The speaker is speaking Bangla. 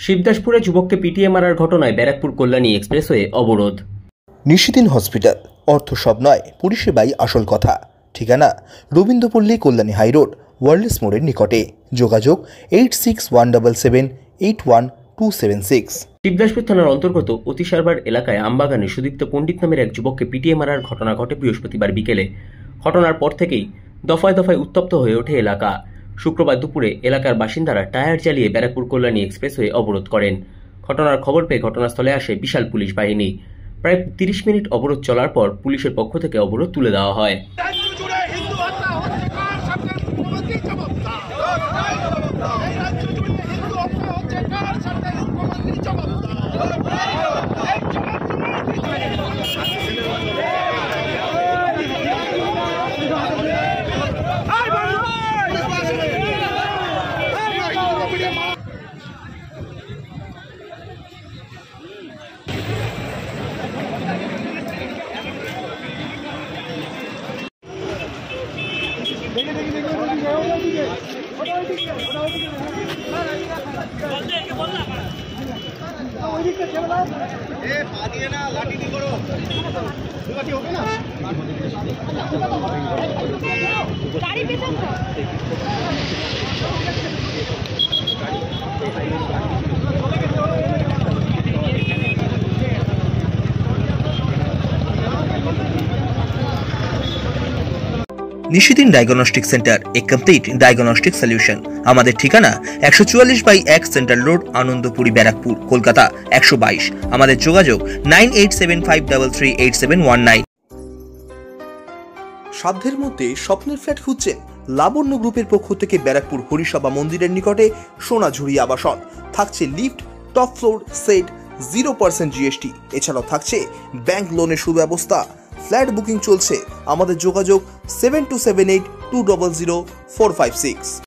শিবদাসপুরে যুবককে পিটিয়ে মারার ঘটনায় ব্যারাকপুর কল্যাণী এক্সপ্রেসওয়ে অবরোধ। নিশিদিন হসপিটাল, অর্থ সব নয়, পরিষেবাই আসল কথা। ঠিকানা রবীন্দ্রপল্লী, কল্যাণী হাইরোড, ওয়ার্ল্ডস মোড়ের নিকটে। যোগাযোগ 8617781276। শিবদাসপুর থানার অন্তর্গত অতিসারবার এলাকায় আমবাগানে সুদীপ্ত পণ্ডিত নামের এক যুবককে পিটিয়ে মারার ঘটনা ঘটে বৃহস্পতিবার বিকেলে। ঘটনার পর থেকেই দফায় দফায় উত্তপ্ত হয়ে ওঠে এলাকা। শুক্রবার দুপুরে এলাকার বাসিন্দারা টায়ার জ্বালিয়ে ব্যারাকপুর কল্যাণী এক্সপ্রেসওয়ে অবরোধ করেন। ঘটনার খবর পেয়ে ঘটনাস্থলে আসে বিশাল পুলিশ বাহিনী। প্রায় 30 মিনিট অবরোধ চলার পর পুলিশের পক্ষ থেকে অবরোধ তুলে দেওয়া হয়। নিশিদিন ডায়াগনস্টিক সেন্টার, এ কমপ্লিট ডায়াগনস্টিক সলিউশন। আমাদের ঠিকানা 144/1 সেন্ট্রাল রোড, আনন্দপুরি, ব্যারাকপুর, কলকাতা 122। আমাদের যোগাযোগ 9875338719। সাধ্যের মধ্যে স্বপ্নের ফ্ল্যাট খুঁজছেন? লাবণ্য গ্রুপের পক্ষ থেকে ব্যারাকপুর হরিসভা মন্দিরের নিকটে সোনাঝুরি আবাসন। থাকছে lift, top floor, set, 0% GST। এছাড়াও থাকছে ব্যাংক লোনের সুব্যবস্থা। ফ্ল্যাট বুকিং চলছে। আমাদের যোগাযোগ 7278200456।